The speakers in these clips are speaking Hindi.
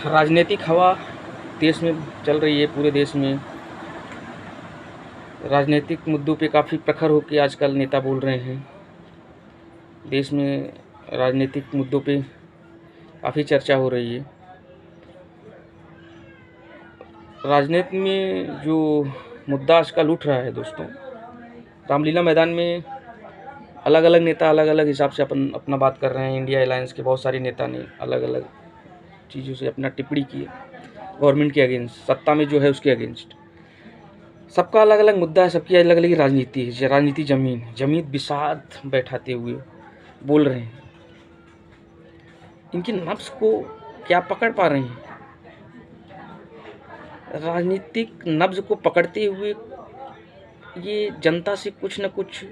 राजनीतिक हवा देश में चल रही है। पूरे देश में राजनीतिक मुद्दों पे काफ़ी प्रखर होकर आजकल नेता बोल रहे हैं। देश में राजनीतिक मुद्दों पे काफ़ी चर्चा हो रही है। राजनीति में जो मुद्दा आजकल उठ रहा है दोस्तों, रामलीला मैदान में अलग अलग नेता अलग अलग हिसाब से अपना बात कर रहे हैं। इंडिया अलायंस के बहुत सारे नेता ने अलग अलग चीज़ों से अपना टिप्पणी की है गवर्नमेंट के अगेंस्ट, सत्ता में जो है उसके अगेंस्ट। सबका अलग अलग मुद्दा है, सबकी अलग अलग राजनीति है। राजनीति जमीन बिसात बैठाते हुए बोल रहे हैं। इनकी नफ्स को क्या पकड़ पा रहे हैं? राजनीतिक नब्ज को पकड़ते हुए ये जनता से कुछ न कुछ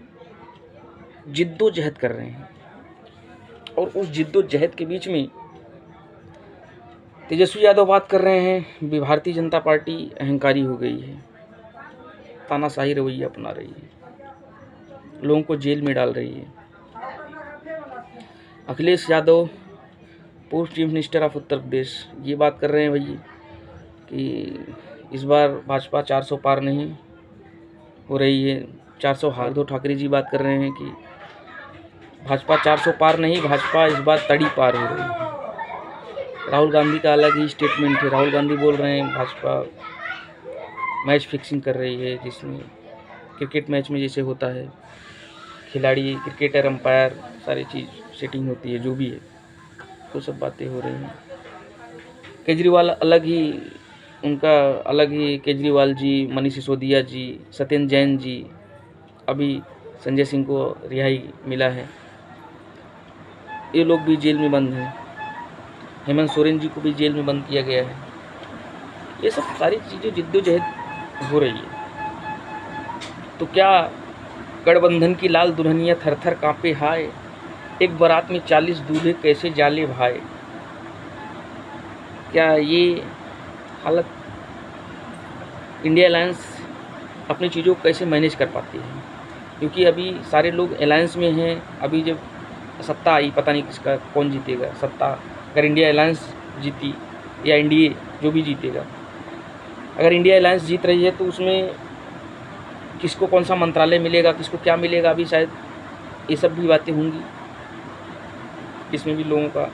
जिद्दोजहद कर रहे हैं, और उस जिद्दोजहद के बीच में तेजस्वी यादव बात कर रहे हैं भारतीय जनता पार्टी अहंकारी हो गई है, तानाशाही रवैया अपना रही है, लोगों को जेल में डाल रही है। अखिलेश यादव पूर्व chief minister of Uttar Pradesh ये बात कर रहे हैं भैया कि इस बार भाजपा 400 पार नहीं हो रही है। 400 उद्धव ठाकरे जी बात कर रहे हैं कि भाजपा 400 पार नहीं, भाजपा इस बार तड़ी पार हो रही है। राहुल गांधी का अलग ही स्टेटमेंट है। राहुल गांधी बोल रहे हैं भाजपा मैच फिक्सिंग कर रही है, जिसमें क्रिकेट मैच में जैसे होता है खिलाड़ी, क्रिकेटर, अंपायर सारी चीज़ सेटिंग होती है, जो भी है वो सब बातें हो रही हैं। केजरीवाल अलग ही, उनका अलग ही, केजरीवाल जी, मनीष सिसोदिया जी, सत्येंद्र जैन जी, अभी संजय सिंह को रिहाई मिला है, ये लोग भी जेल में बंद हैं। हेमंत सोरेन जी को भी जेल में बंद किया गया है। ये सब सारी चीज़ें जिद्दोजहद हो रही है। तो क्या गठबंधन की लाल दुल्हनिया थर थर कांपे हाय, एक बारात में 40 दूल्हे कैसे जाले भाई? क्या ये हालत इंडिया अलायंस अपनी चीज़ों को कैसे मैनेज कर पाती है? क्योंकि अभी सारे लोग अलायंस में हैं। अभी जब सत्ता आई, पता नहीं किसका कौन जीतेगा सत्ता, अगर इंडिया अलायंस जीती या एनडीए जो भी जीतेगा। अगर इंडिया अलायंस जीत रही है तो उसमें किसको कौन सा मंत्रालय मिलेगा, किसको क्या मिलेगा, अभी शायद ये सब भी बातें होंगी इसमें भी लोगों का,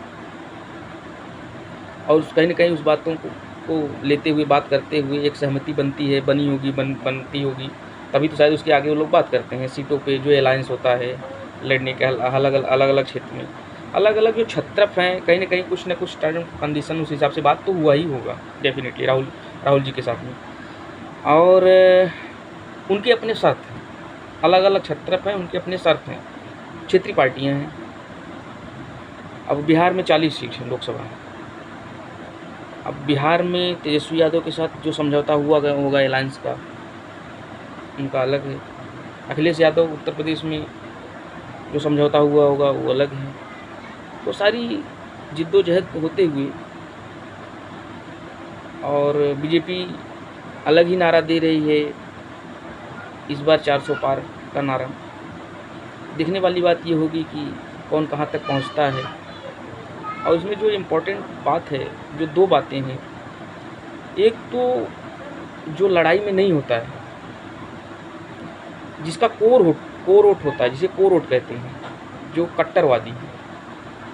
और कहीं ना कहीं उस बातों को लेते हुए, बात करते हुए एक सहमति बनी होगी, बनती होगी, तभी तो शायद उसके आगे वो लोग बात करते हैं सीटों पे जो अलायंस होता है लड़ने के। अलग अलग क्षेत्र में अलग अलग जो छत्रप हैं, कहीं ना कुछ टर्म कंडीशन उस हिसाब से बात तो हुआ ही होगा डेफिनेटली राहुल जी के साथ में। और उनके अपने शर्त हैं, अलग अलग छत्रप हैं, उनके अपने शर्त हैं, क्षेत्रीय पार्टियां हैं। अब बिहार में 40 सीट हैं लोकसभा में। अब बिहार में तेजस्वी यादव के साथ जो समझौता होगा अलायंस का, उनका अलग है। अखिलेश यादव उत्तर प्रदेश में जो समझौता हुआ होगा वो अलग है। तो सारी जिद्दोजहद होते हुए, और बीजेपी अलग ही नारा दे रही है इस बार 400 पार का नारा। देखने वाली बात ये होगी कि कौन कहाँ तक पहुँचता है। और इसमें जो इम्पोर्टेंट बात है, जो दो बातें हैं, एक तो जो लड़ाई में नहीं होता है, जिसका कोर वोट होता है, जिसे कोर वोट कहते हैं, जो कट्टरवादी है,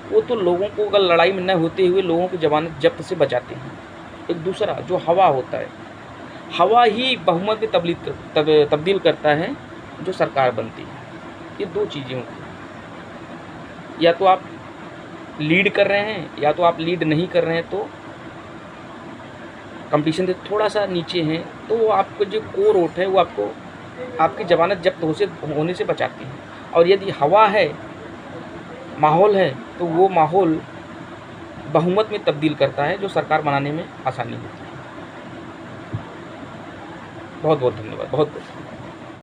वो तो लोगों को अगर लड़ाई में न होते हुए लोगों की जमानत जब्त से बचाते हैं। एक दूसरा जो हवा होता है, हवा ही बहुमत में तब्दील करता है जो सरकार बनती है। ये दो चीज़ें होती हैं, या तो आप लीड कर रहे हैं या तो आप लीड नहीं कर रहे हैं, तो कंपटीशन से थोड़ा सा नीचे हैं, तो वो आपको जो कोर वोट है वो आपको आपकी जमानत जब्त होने से बचाती है। और यदि हवा है, माहौल है, तो वो माहौल बहुमत में तब्दील करता है, जो सरकार बनाने में आसानी होती है। बहुत बहुत धन्यवाद, बहुत बहुत।